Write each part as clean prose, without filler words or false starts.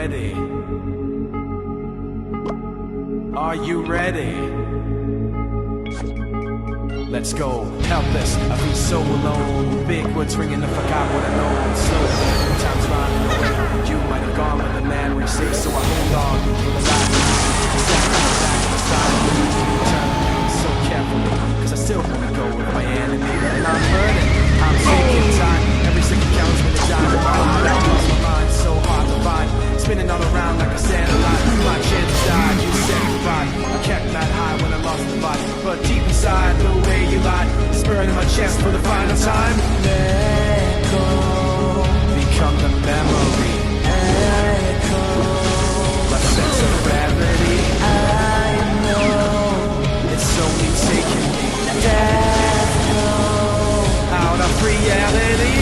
ready? Are you ready? Let's go, helpless, I feel so alone. Big words ringing, I forgot what I know. So many times lying away. You might have gone, but the man we say, so I hold on for the last time. Turn so carefully, cause I still wanna go with my enemy. And I'm burning, I'm taking time. Every second counts when it's down. I lost my mind, so hard to find. Spinning all around like a satellite. My chance died, you said goodbye. I kept that high when I lost the fight. But deep inside, the way you lied, spurring in my chest for the final time. Let go, become the memory. Echo, my sense of gravity. I know it's only taking me death out of reality.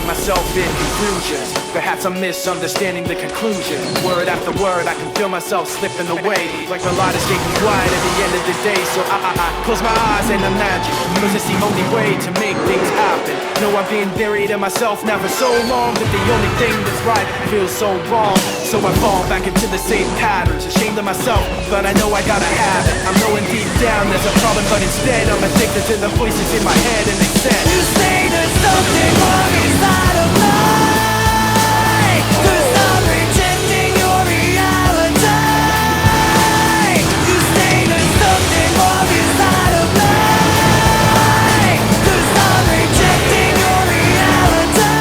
Myself in conclusions. Perhaps I'm misunderstanding the conclusion. Word after word, I can feel myself slipping away, like the light is getting quiet at the end of the day. So I close my eyes and imagine, cause it's the only way to make things happen. Know I've been buried in myself now for so long that the only thing that's right feels so wrong. So I fall back into the same patterns, ashamed of myself, but I know I gotta have it. I'm knowing deep down there's a problem, but instead I'm addicted to the voices in my head, and they said, you say there's something wrong inside of me. Cause I'm rejecting your reality. You say there's something wrong inside of me. Cause I'm rejecting your reality.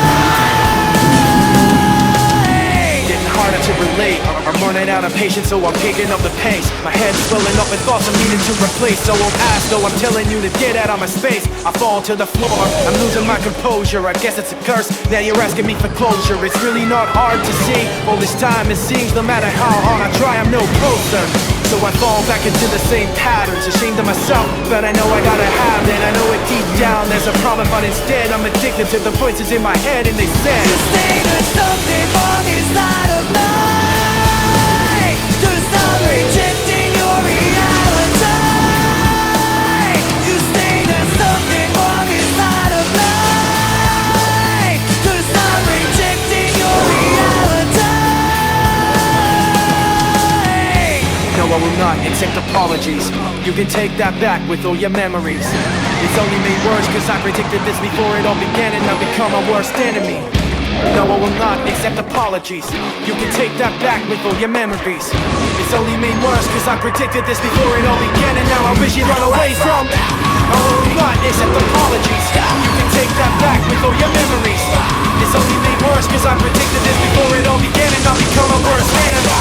Getting harder to relate. I'm running out of patience, so I'm picking up the pace. My head's swelling up with thoughts I'm needing to replace. So I'll ask, though I'm telling you to get out of my space. I fall to the floor, I'm losing my composure. I guess it's a curse, now you're asking me for closure. It's really not hard to see. All this time it seems, no matter how hard I try, I'm no closer. So I fall back into the same patterns, ashamed of myself, but I know I gotta have it. I know it deep down there's a problem, but instead I'm addicted to the voices in my head, and they said, you say there's something wrong inside of me. Cause I'm rejecting your reality. You say there's something wrong inside of me. Cause I'm rejecting your reality. No, I will not accept apologies. You can take that back with all your memories. It's only made worse cause I predicted this before it all began, and I've become my worst enemy. No, I will not accept apologies. You can take that back with all your memories. It's only made worse cause I predicted this before it all began, and now I wish you'd run away from. I will not accept apologies. You can take that back with all your memories. It's only made worse cause I predicted this before it all began, and I'll become a worse enemy.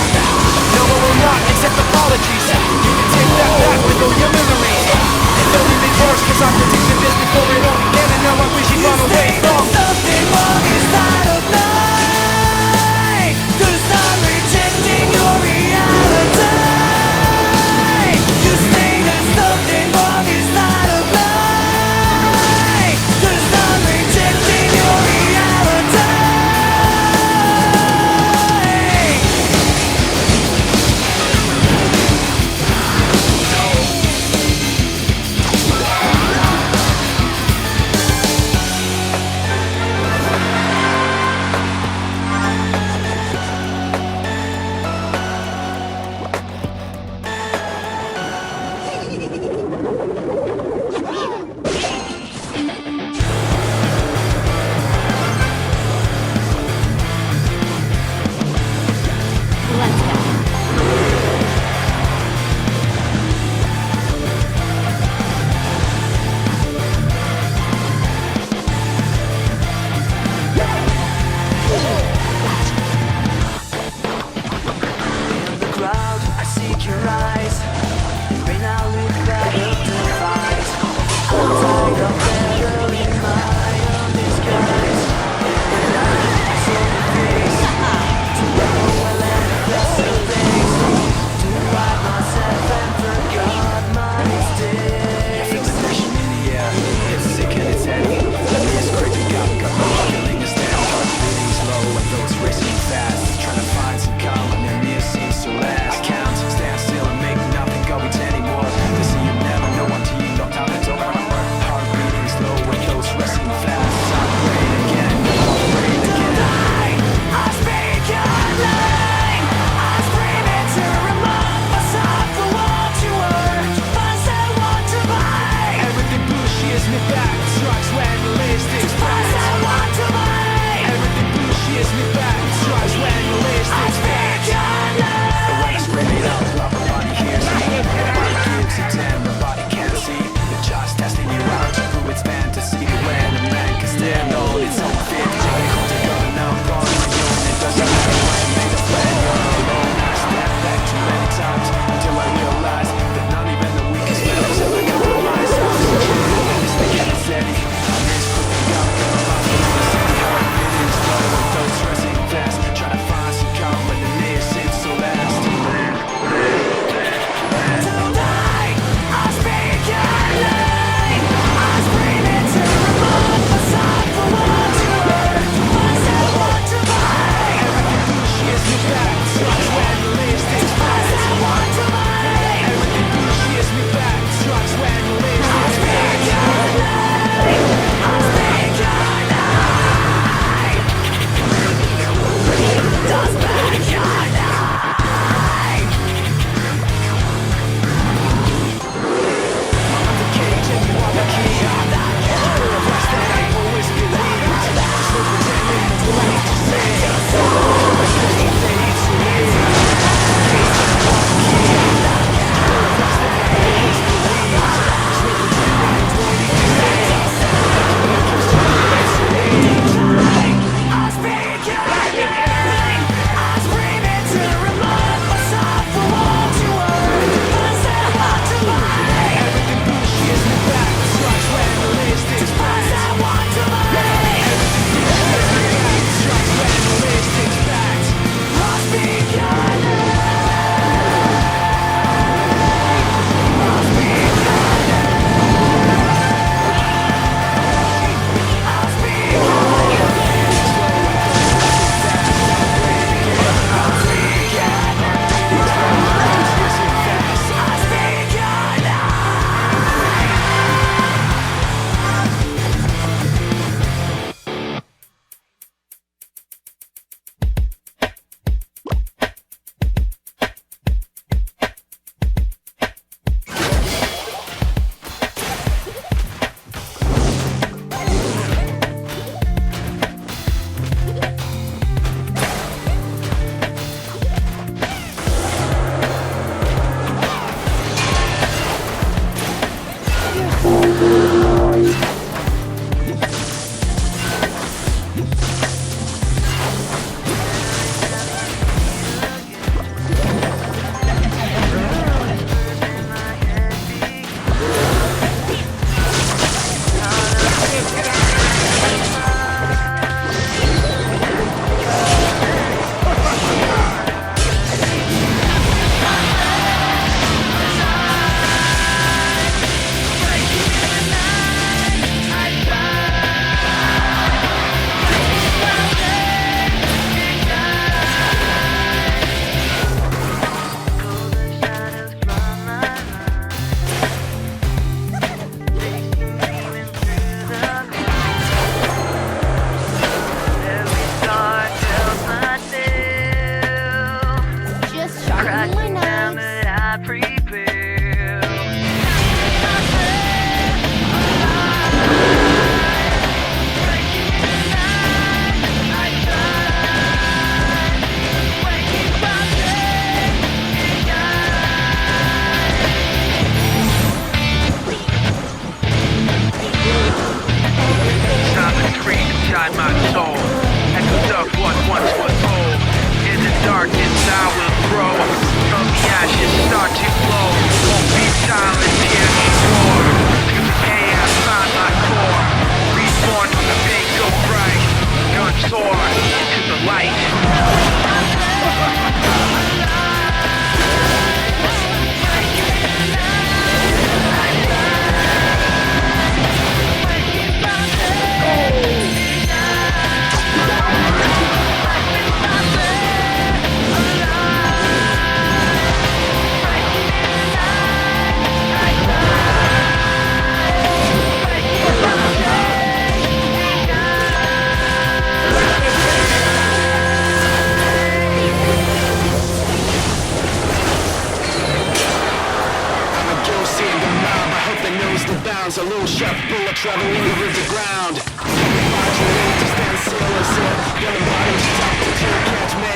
No, I will not accept apologies. You can take that back with all your memories. It's only made worse cause I predicted this before it all began, and now I wish you'd run away from. Something wrong inside of me. Cause I'm rejecting your reality. You say there's something wrong inside of me. Cause I'm rejecting your reality. travel over the ground. Watch your way to stand still or sit. Down the bottom to top to catch me.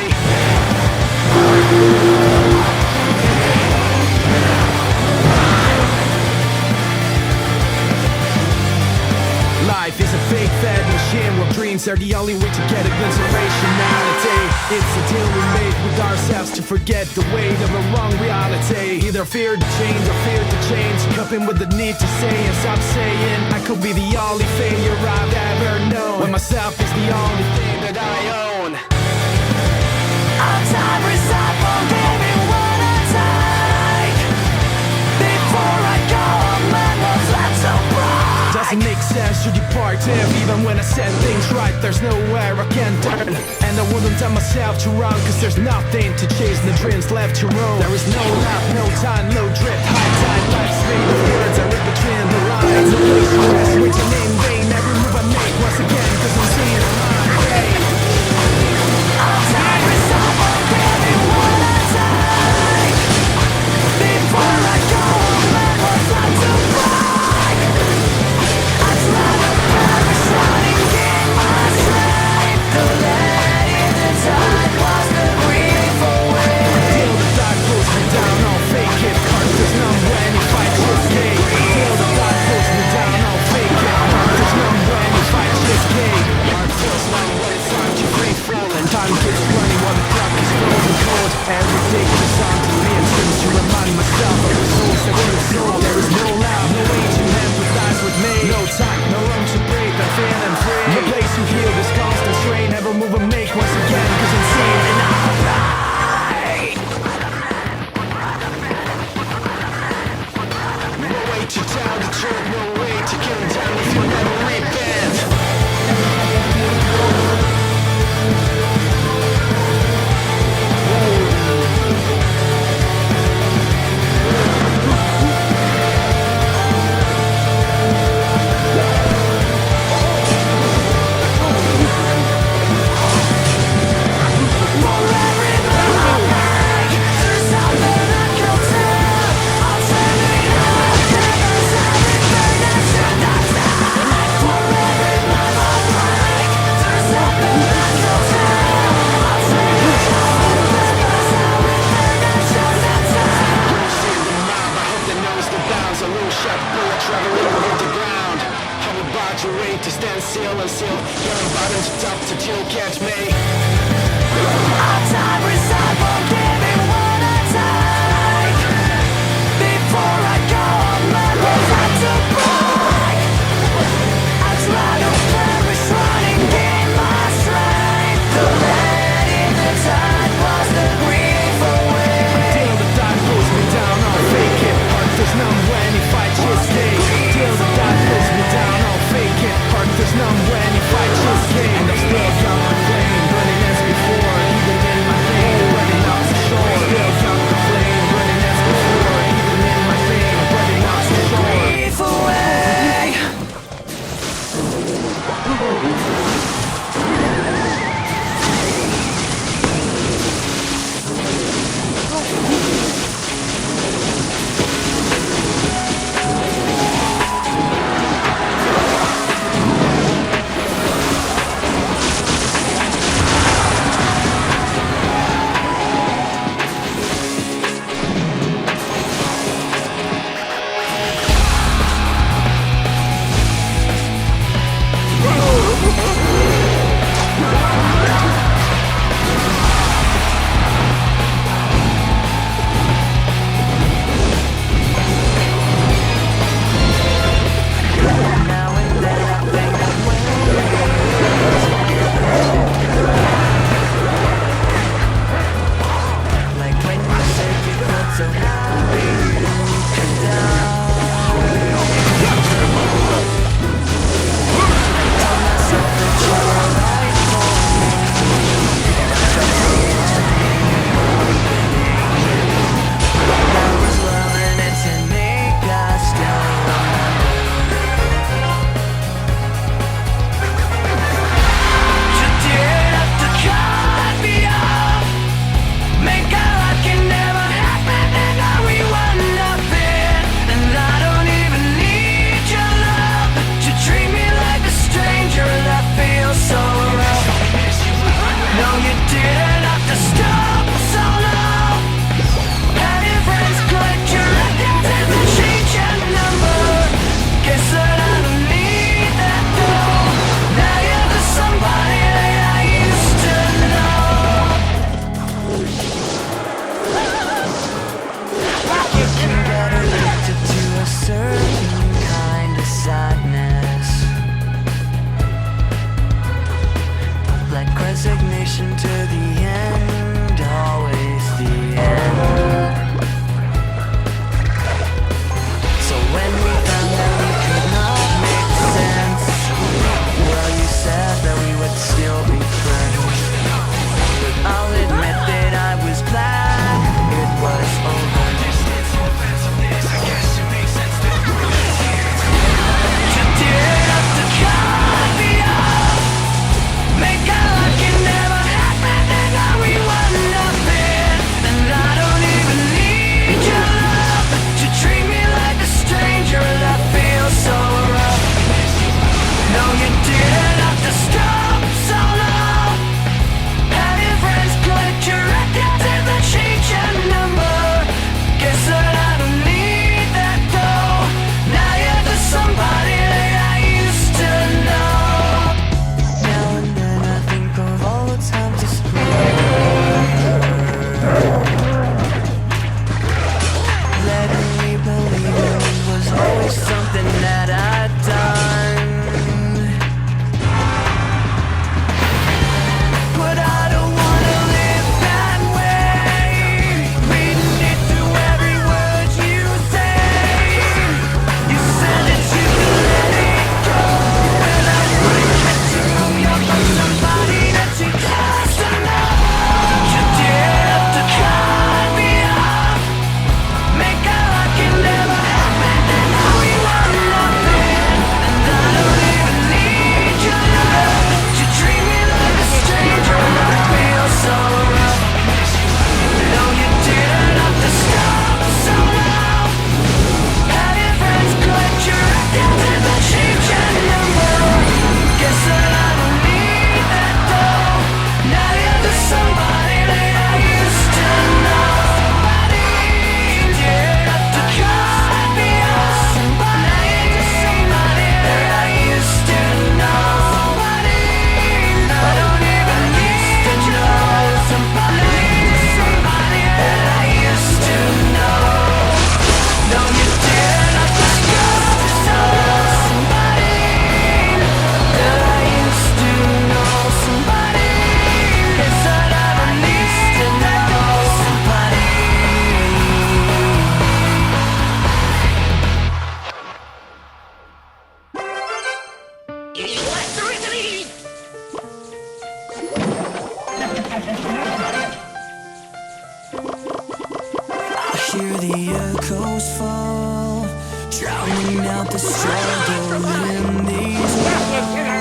Life is a fake fad machine where dreams are the only way to get a glimpse of rationality. It's a deal we make with ourselves to forget the weight of a wrong reality. Either fear to change or fear to change, coping with the need to say and stop saying I could be the only failure I've ever known, when myself is the only thing that I own. I'm time reserved for giving what I take. Before I go, a man was left so bright. Doesn't make sense to depart if even when I said things right, there's nowhere I can turn. And I wouldn't tell myself to run, cause there's nothing to chase and the dreams left to roam. There is no lap, no time, low drift, high tide. Life's made of words I read between the lines. No place to rest, waiting in vain. Every move I make once again, cause I'm seeing my way. I'm time resolved on giving what I take. Before I go, a man was left to bright. Time keeps running while the clock is frozen cold. Every day is on to me and seems to remind myself of the souls that were sold. There is no love, no way to empathize with me. No time, no room to break, I'm feeling free. No place to heal this constant strain. Every move I make once again, cause I'm seeing and alright. No way to tell the truth, no way to kill time if you never repent. To stand still and still, young bottom to top to chill, catch me. Our time reserved for giving what I take. Before I go, a man was out to break. I try to perish running, gain my strength. The lead in the tide was the grief away. Till the tide pulls me down, I'll fake it. Heart is numb when you fight your stay. Till the tide pulls me down, I'll fake it. Heart is numb when you fight your game. And I'm still young and playing destination to the end, always the end. So when we found that we could not make sense, well, you said that we would still be friends. But I'll admit that I was glad it was over. Hear the echoes fall, drowning out the struggle in these walls.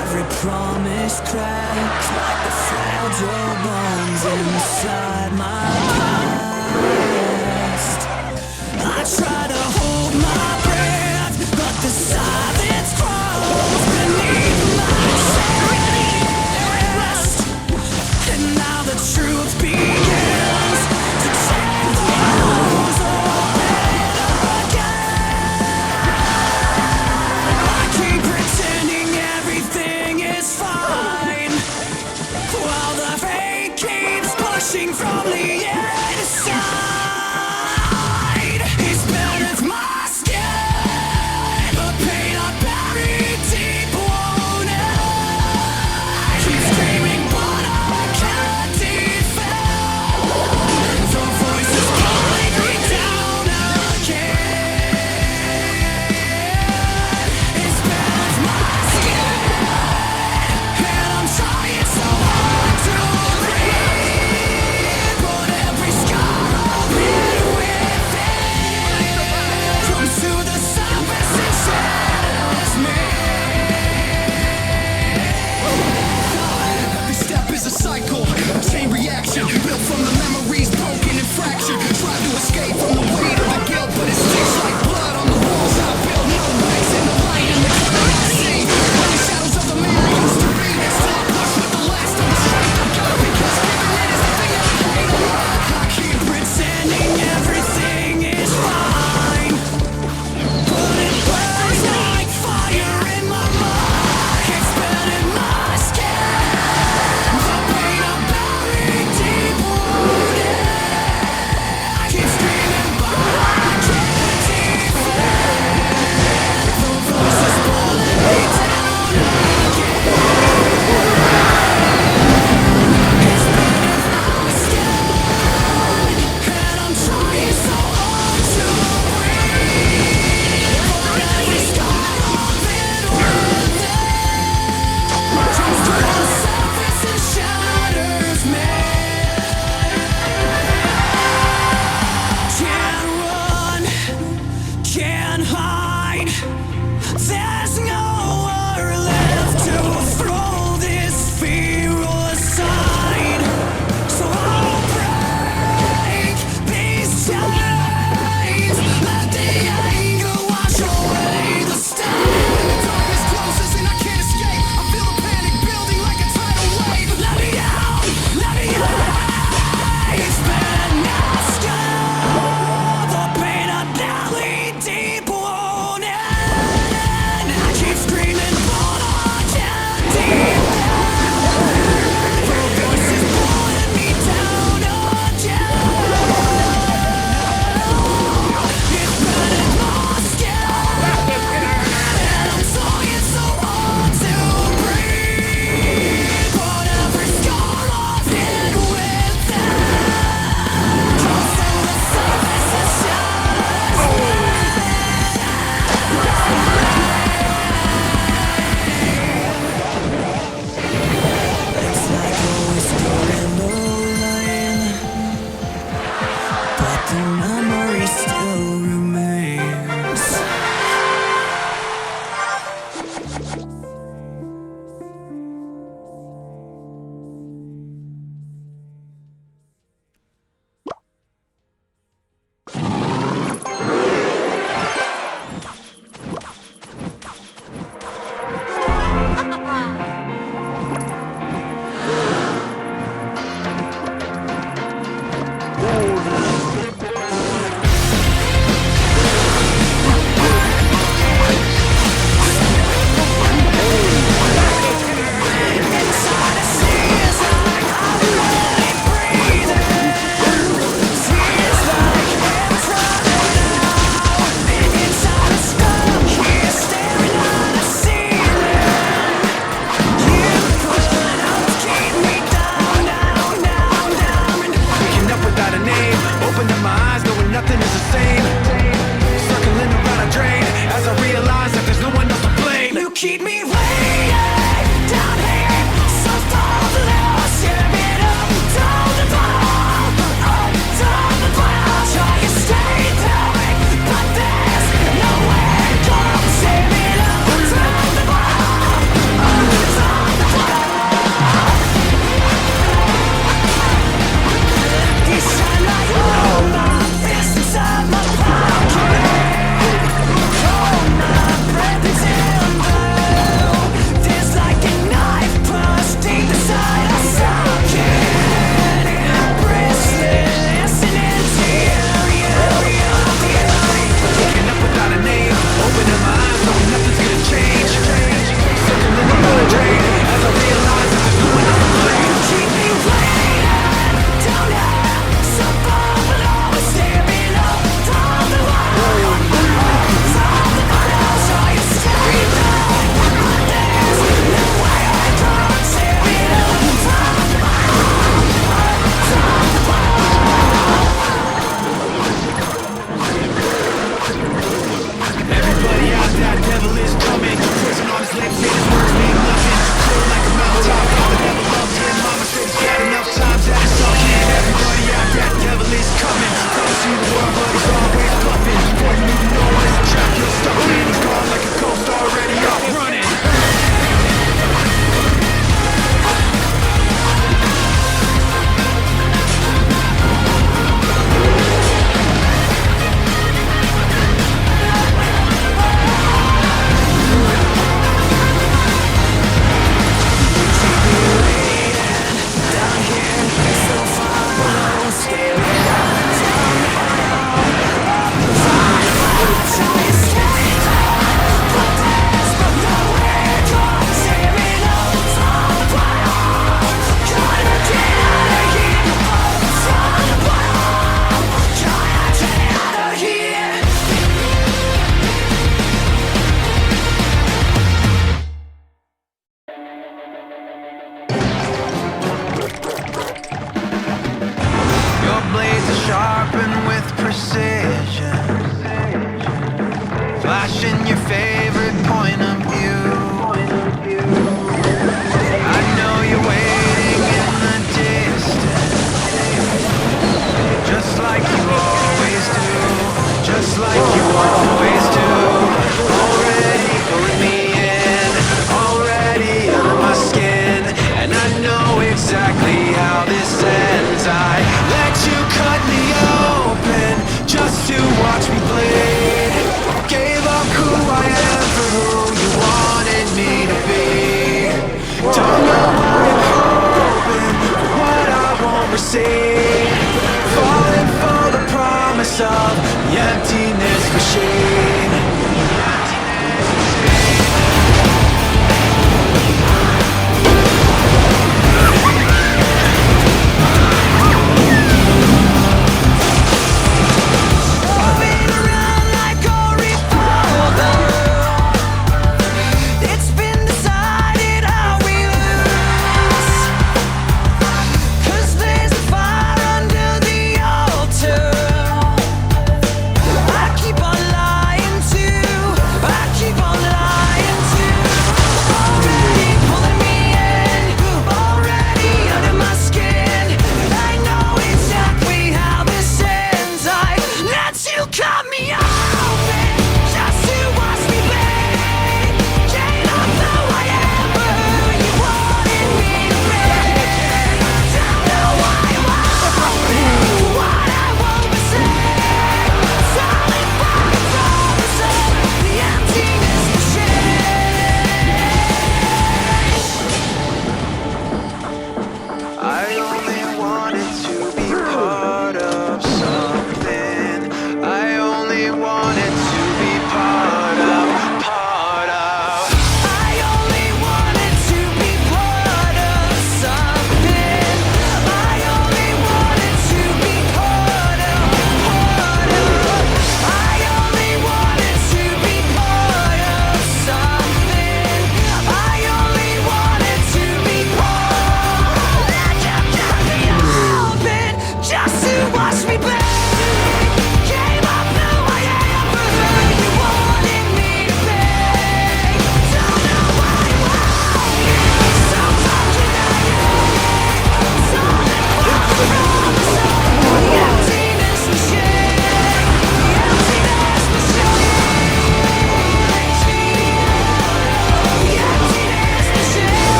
Every promise cracks like the fragile bones inside my past. I try to hold my breath, but the silence crawls beneath my chest. And now the truth begins to take the rules again. I keep pretending everything is fine, while the fate keeps pushing from the inside. It's beneath my skin, the pain I bury deep won't end. Keep screaming, but I can't defend. The voice is calling me down again. It's beneath my skin, and I'm trying so hard to breathe, but happen with precision. Flashing your favorite point of view. I know you're waiting in the distance, just like you always do, just like you always do. Already pulling me in, already under my skin, and I know exactly how this ends. I let you cut me open just to watch me bleed. Gave up who I am for who you wanted me to be. Don't know why I'm hoping for what I won't receive. Falling for the promise of the emptiness machine.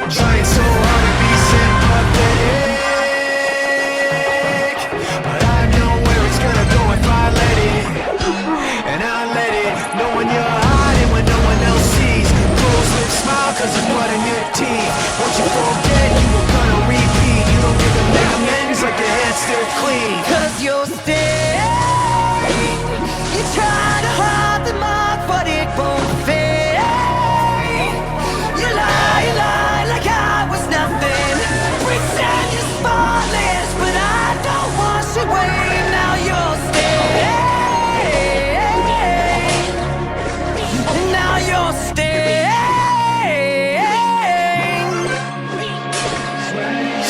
Trying so hard to be sympathetic, but I know where it's gonna go if I let it. And I let it, knowing you're hiding when no one else sees. Close lips, smile cause there's blood in your teeth. Once you forget, you were gonna repeat. You don't get to make amends like your hands still clean. Cause you're staying. You try to hide the mark, but it won't fade. You lie like I was nothing. Pretend you're spotless, but I don't wash away. Now you're staying. Now you're staying.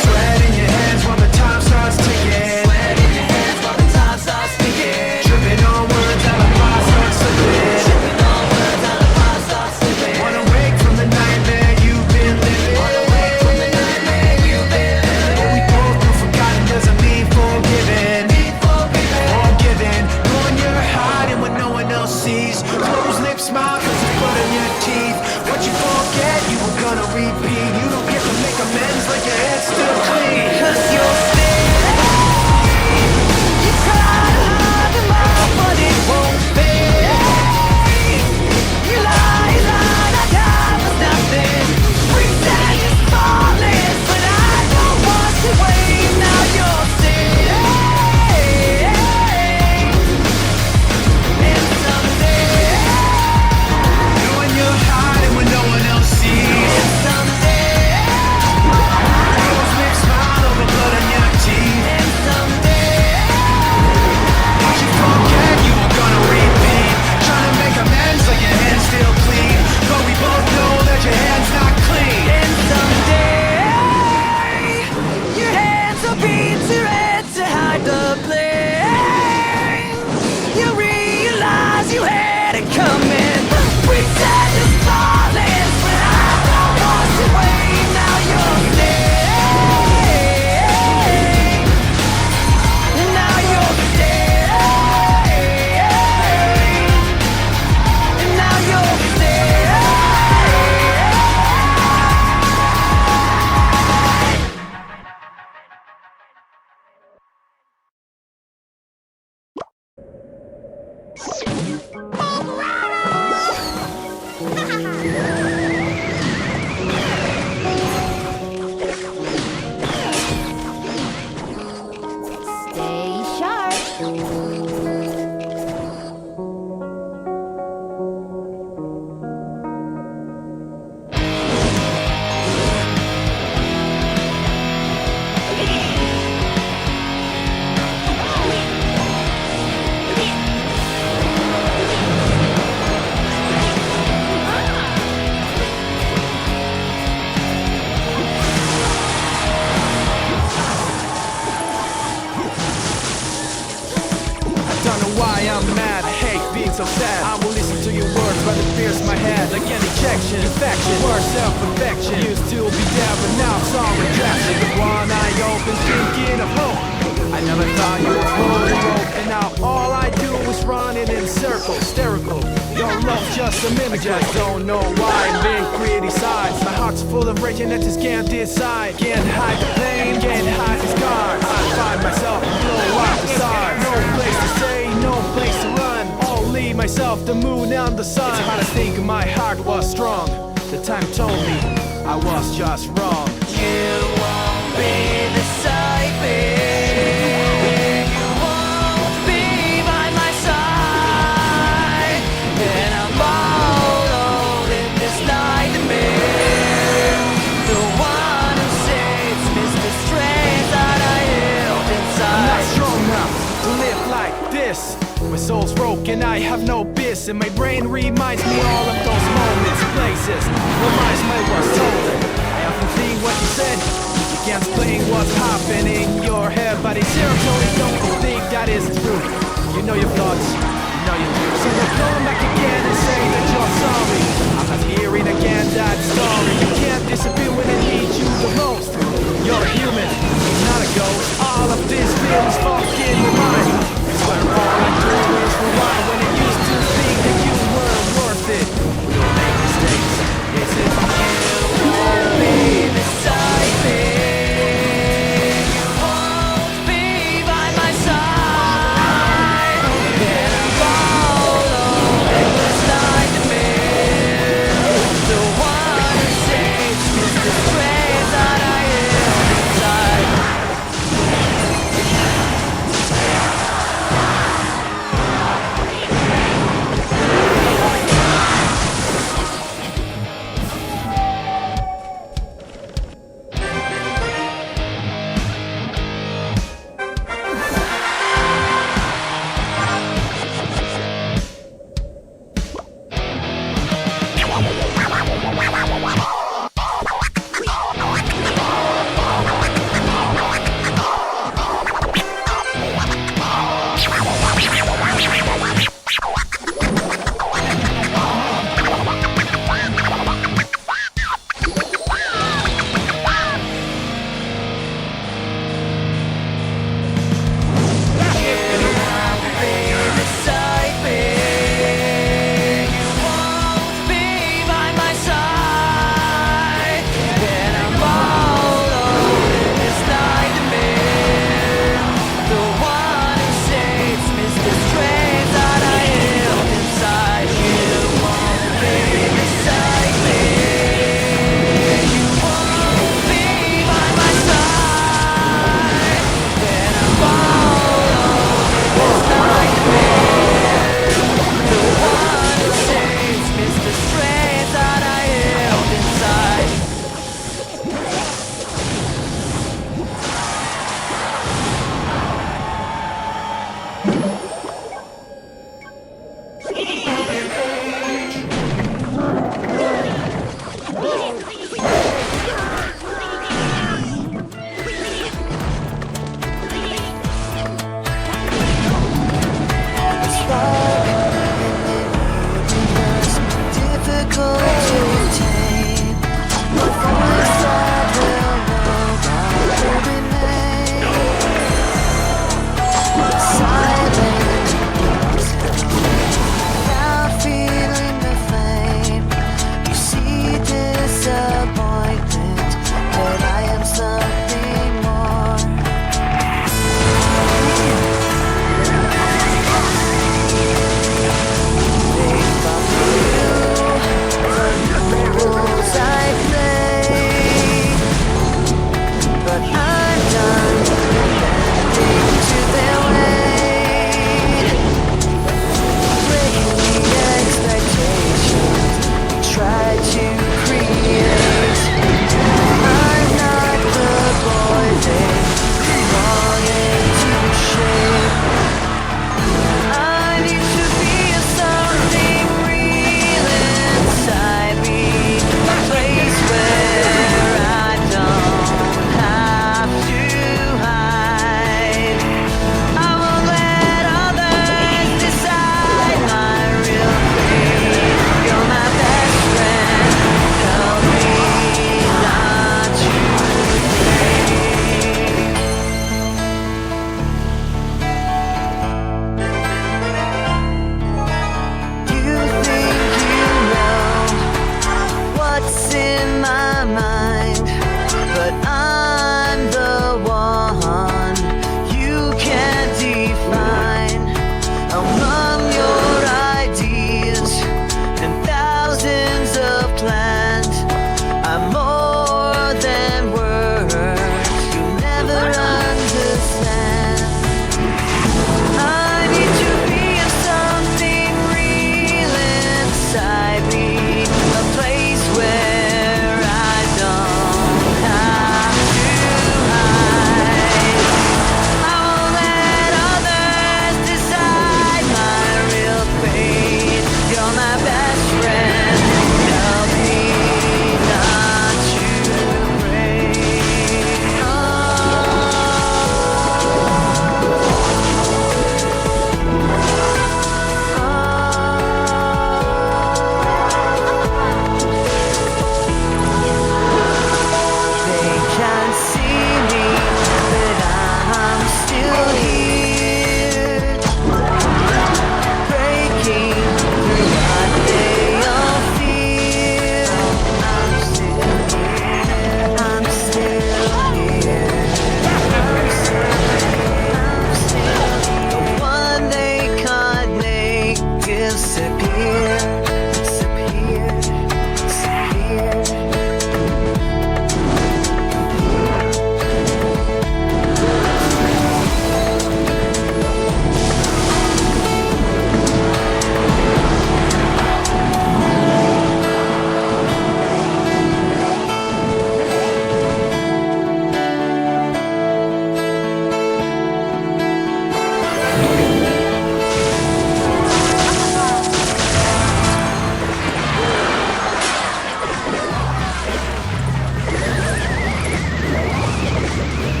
Sweat in your hands while the time starts ticking. Sweat in your hands while the time starts ticking. Tripping on words out of my start slipping. Tripping on words out of my start slipping. Wanna wake from the nightmare you've been living. Wanna wake from the nightmare you've been living. What we both know forgotten doesn't mean forgiven. Forgiven, knowing you're hiding when no one else sees. Closed lips, smile cause there's blood in your teeth. What you forget, you were gonna repeat. You don't get to your head's still clean. 'Cause you're you try to hide them all, but it won't fade. You lie, like I was nothing. Pretend you're flawless, but I don't want to wait. Now you're staying, and someday, Knowing you're hiding when no one else sees. and someday, Those big smile over blood on your teeth. and someday. Don't you forget you were gonna repeat. Trying to make amends like your hand's still clean. But we both know that your hand's not clean. And someday, your hands will be too red to hide the blame. You realize you had it coming. Pretend it's flawless, but I don't want to wait. Now you're staying. Now you're staying. Now you're staying. Stay sharp. Don't know why I'm mad, I hate being so sad. I will listen to your words, but it pierce my head like an injection. Infection, worse self-perfection. Used to be there, but now it's all rejection. The one eye open, thinking of hope. I never thought you were fully open. Now all I do is running in circles, hysterical. Your love's just a mimic. I just don't know why I'm being criticized. My heart's full of rage and I just can't decide. Can't hide the pain, can't hide the scars. I find myself blow out the stars. No place to stay, no place to run. Only myself, the moon and the sun. It's hard to think my heart was strong. The time told me I was just wrong. You won't be the side, babe. You won't be by my side. And I'm all alone in this nightmare. The one who saves Mr. Strange that I held I'm not inside. strong enough to live like this. My soul's broken, I have no biz. And my brain reminds me all of those moments, places, reminds me what's stolen. I often think what you said. You can't explain what's happening in your head, but it's irritating, don't you think that is true? You know your thoughts, you know you do. So we'll come back again and say that you're sorry. I'm not hearing again that story. You can't disappear when I need you the most. You're a human, not a ghost. All of these feelings fucking remind me. It's where all I do is rewind when I used to think that you weren't worth it. You make mistakes, is it? You won't be the side, babe. You won't be by my side. And I'm all alone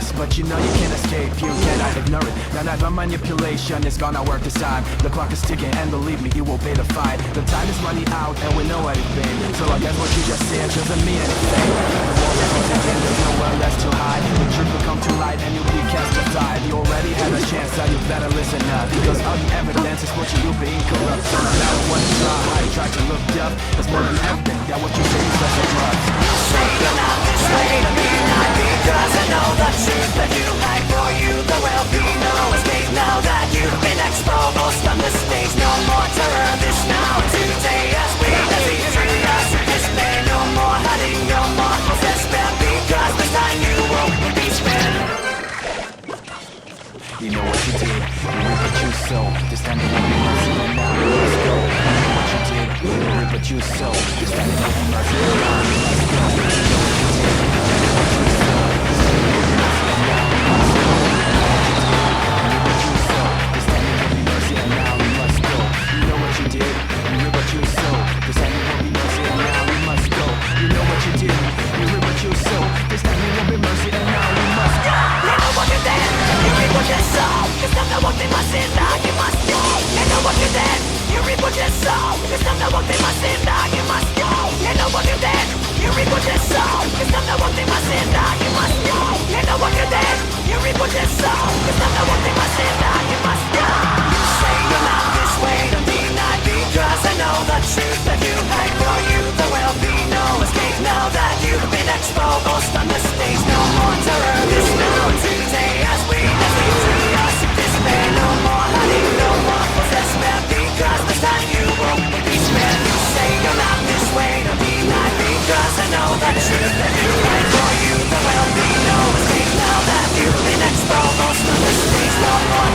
this, but you know you can't escape, you cannot ignore it. None of the manipulation is gonna work this time. The clock is ticking and believe me, you will pay the fine. The time is running out and we know what it's been, so I guess what you just said doesn't mean anything. The war is continuing, there's nowhere left to hide. The truth will come to light and you'll be cast aside. You already had a chance, so you better listen up, because all the evidence is what you being corrupt. So no matter what you try to look tough. It's more than evident that what you say is just a drug. Say you're not this way to me, not because I know the truth that you like. For you there will be no escape now that you've been exposed on the stage. No more terror, this now today as we treat us in dismay. No more hiding, no more despair, because this time you won't be spared. You know what you did, you reap what you sow. This time you won't be mercy, and now you must go. You know what you did, you reap what you sow. This time you won't be mercy, and now you must go. You know what you did, you reap what you sow. This time you won't be mercy, and now you must go. You know what you did, you reap what you sow. This time you won't be mercy, and now you must go. You know what you did, you reap what you sow. This time you won't be mercy, and now you must go. You know what you did, you reap what you sow. This time you won't be mercy, and now you must go. You know what you did, you reap what you sow. This time the one thing must end, now you must go. You know what you did, you reap what you sow. This time the one thing must end, now you must go. You know what you did, you reap what you sow. This time the one thing must end, now you must go. You know what you did, you reap what you sow. This time the one thing must end, now you must go. You say you're not this way to me, not because I know the truth that you hide. For you there will be no escape now that you've been exposed on the stage. No more terror, this now today as we treat us in dismay. No more hiding, no more despair, because this time you won't be spared. You say you're not this way to be, not because I know the truth that you hide. For you there will be no escape now that you've been exposed on the stage. No more